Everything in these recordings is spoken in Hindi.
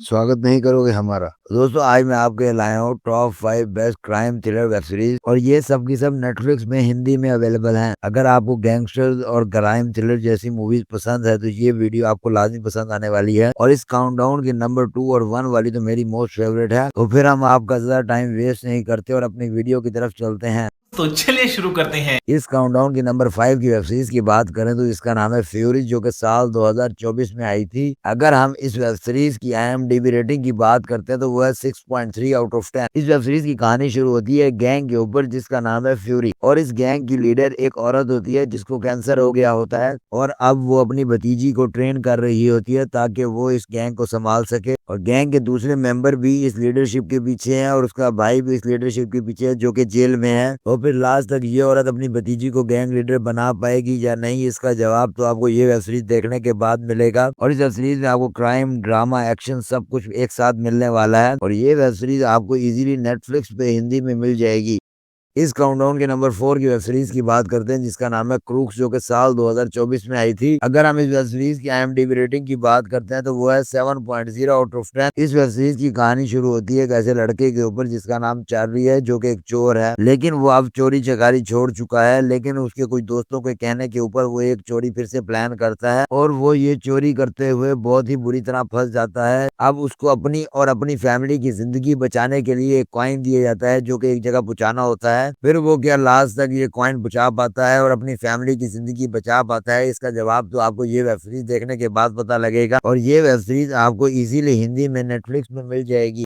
स्वागत नहीं करोगे हमारा। दोस्तों आज मैं आपके लिए लाया हूँ top 5 best crime thriller web series और ये सब की सब नेटफ्लिक्स में हिंदी में अवेलेबल हैं। अगर आपको गैंगस्टर्स और क्राइम थ्रिलर जैसी मूवीज पसंद है तो ये वीडियो आपको लाजमी पसंद आने वाली है। और इस काउंटडाउन की नंबर 2 और 1 वाली तो मेरी मोस्ट फेवरेट है। तो फिर हम आपका ज्यादा टाइम वेस्ट नहीं करते और अपनी वीडियो की तरफ चलते हैं। तो चलिए शुरू करते हैं। इस काउंटडाउन की नंबर 5 की वेब सीरीज की बात करें तो इसका नाम है फ्यूरी, जो कि साल 2024 में आई थी। अगर हम इस वेब सीरीज की IMDb रेटिंग की बात करते हैं तो वो है 6.3 आउट ऑफ 10। इस वेब सीरीज की कहानी शुरू होती है गैंग के ऊपर जिसका नाम है फ्यूरी, और इस गैंग की लीडर एक औरत होती है जिसको कैंसर हो गया होता है और अब वो अपनी भतीजी को ट्रेन कर रही होती है ताकि वो इस गैंग को संभाल सके। और गैंग के दूसरे मेंबर भी इस लीडरशिप के पीछे हैं और उसका भाई भी इस लीडरशिप के पीछे है जो कि जेल में है। और फिर लास्ट तक ये औरत अपनी भतीजी को गैंग लीडर बना पाएगी या नहीं, इसका जवाब तो आपको ये वेब सीरीज देखने के बाद मिलेगा। और इस वेब सीरीज में आपको क्राइम, ड्रामा, एक्शन सब कुछ एक साथ मिलने वाला है और ये वेब सीरीज आपको इजीली नेटफ्लिक्स पे हिंदी में मिल जाएगी। इस काउंटडाउन के नंबर 4 की वेब सीरीज की बात करते हैं जिसका नाम है क्रूक्स, जो कि साल 2024 में आई थी। अगर हम इस वेब सीरीज की IMDb रेटिंग की बात करते हैं तो वो है 7.0 आउट ऑफ 10। इस वेब सीरीज की कहानी शुरू होती है एक ऐसे लड़के के ऊपर जिसका नाम चार्ली है, जो कि एक चोर है, लेकिन वो अब चोरी चकारी छोड़ चुका है। लेकिन उसके कुछ दोस्तों के कहने के ऊपर वो एक चोरी फिर से प्लान करता है और वो ये चोरी करते हुए बहुत ही बुरी तरह फंस जाता है। अब उसको अपनी और अपनी फैमिली की जिंदगी बचाने के लिए एक कॉइन दिया जाता है जो कि एक जगह पहुंचाना होता है। फिर वो क्या लास्ट तक ये कॉइन बचा पाता है और अपनी फैमिली की जिंदगी बचा पाता है, इसका जवाब तो आपको ये वेब सीरीज देखने के बाद पता लगेगा। और ये वेब सीरीज आपको इजीली हिंदी में नेटफ्लिक्स में मिल जाएगी।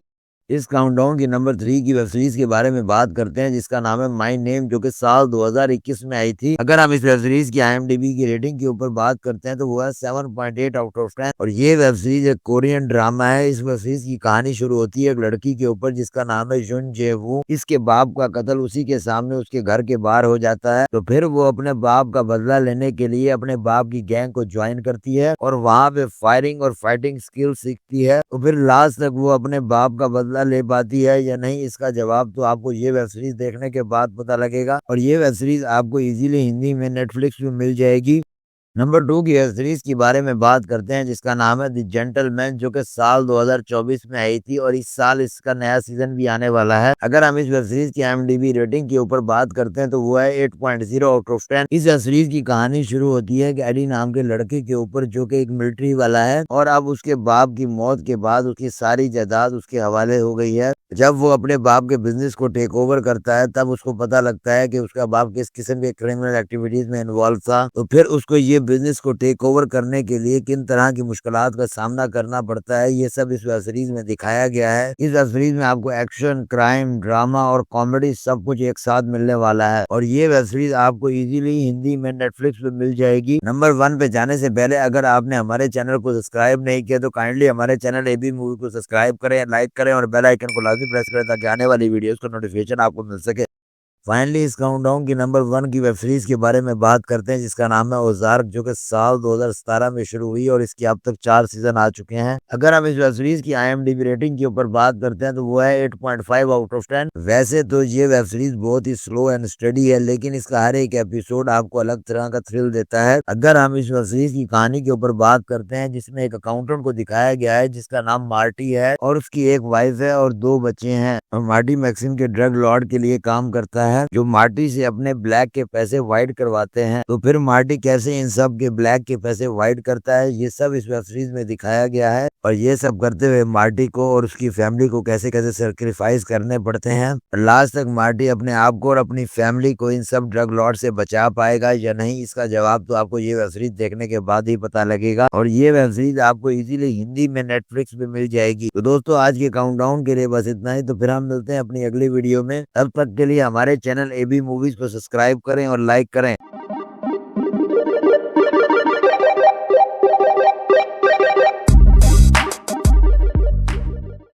इस काउंटडाउन की नंबर 3 की वेब सीरीज के बारे में बात करते हैं जिसका नाम है माय नेम, जो कि साल 2021 में आई थी। अगर हम इस वेब सीरीज की IMDb की रेटिंग के ऊपर बात करते हैं तो वो है 7.8 आउट ऑफ 10। और ये वेब सीरीज एक कोरियन ड्रामा है। इस वेब सीरीज की कहानी शुरू होती है एक लड़की के ऊपर जिसका नाम है जुन जेवू। इसके बाप का कत्ल उसी के सामने उसके घर के बाहर हो जाता है, तो फिर वो अपने बाप का बदला लेने के लिए अपने बाप की गैंग को ज्वाइन करती है और वहां पे फायरिंग और फाइटिंग स्किल सीखती है। तो फिर लास्ट तक वो अपने बाप का बदला ले पाती है या नहीं, इसका जवाब तो आपको ये वेब सीरीज देखने के बाद पता लगेगा। और ये वेब सीरीज आपको इजीली हिंदी में नेटफ्लिक्स पे मिल जाएगी। नंबर 2 की वेब सीरीज के बारे में बात करते हैं जिसका नाम है द जेंटलमैन, जो कि साल 2024 में आई थी और इस साल इसका नया सीजन भी आने वाला है। अगर हम इस वेब सीरीज की IMDb रेटिंग के ऊपर बात करते हैं तो वो है 8.0 आउट ऑफ 10। इस वेब सीरीज की कहानी शुरू होती है एडी नाम के लड़के के ऊपर जो कि एक मिलिट्री वाला है और अब उसके बाप की मौत के बाद उसकी सारी जायदाद उसके हवाले हो गई है। जब वो अपने बाप के बिजनेस को टेक ओवर करता है तब उसको पता लगता है कि उसका बाप किस किस्म के क्रिमिनल एक्टिविटीज में इन्वॉल्व था। तो फिर उसको ये बिजनेस को टेक ओवर करने के लिए किन तरह की मुश्किलात का सामना करना पड़ता है, ये सब इस वेब सीरीज में दिखाया गया है। इस वेब सीरीज में आपको एक्शन, क्राइम, ड्रामा और कॉमेडी सब कुछ एक साथ मिलने वाला है और ये वेब सीरीज आपको इजीली हिंदी में नेटफ्लिक्स पे मिल जाएगी। नंबर 1 पे जाने से पहले अगर आपने हमारे चैनल को सब्सक्राइब नहीं किया तो काइंडली हमारे चैनल एबी मूवी को सब्सक्राइब करें, लाइक करें और बेल आइकन को लाजमी प्रेस करें ताकि आने वाली वीडियोस का नोटिफिकेशन आपको मिल सके। फाइनली इस काउंटडाउन की नंबर 1 की वेब सीरीज के बारे में बात करते हैं जिसका नाम है ओजार्क, जो कि साल 2017 में शुरू हुई और इसकी अब तक 4 सीजन आ चुके हैं। अगर हम इस वेब सीरीज की IMDb रेटिंग के ऊपर बात करते हैं तो वो है 8.5 आउट ऑफ 10। वैसे तो ये वेब सीरीज बहुत ही स्लो एंड स्टडी है, लेकिन इसका हर एक एपिसोड आपको अलग तरह का थ्रिल देता है। अगर हम इस वेब सीरीज की कहानी के ऊपर बात करते हैं जिसमें एक अकाउंटेंट को दिखाया गया है जिसका नाम मार्टी है और उसकी एक वाइफ है और 2 बच्चे हैं। मार्टी मैक्सिम के ड्रग लॉर्ड के लिए काम करता है जो मार्टी से अपने ब्लैक के पैसे वाइट करवाते हैं। तो फिर मार्टी कैसे इन सब के ब्लैक के पैसे वाइट करता है ये सब इस वेब सीरीज में दिखाया गया है और ये सब करते हुए मार्टी को और उसकी फैमिली को कैसे कैसे सेक्रीफाइस करने पड़ते हैं। लास्ट तक मार्टी अपने आप को और अपनी फैमिली को इन सब ड्रग लॉर्ड से बचा पाएगा या नहीं, इसका जवाब तो आपको ये वेब सीरीज देखने के बाद ही पता लगेगा। और ये वेब सीरीज आपको इजीली हिंदी में नेटफ्लिक्स पे मिल जाएगी। तो दोस्तों आज के काउंटडाउन के लिए बस इतना ही, तो फिर हम मिलते हैं अपनी अगली वीडियो में। तब तक के लिए हमारे चैनल एबी मूवीज को सब्सक्राइब करें और लाइक करें।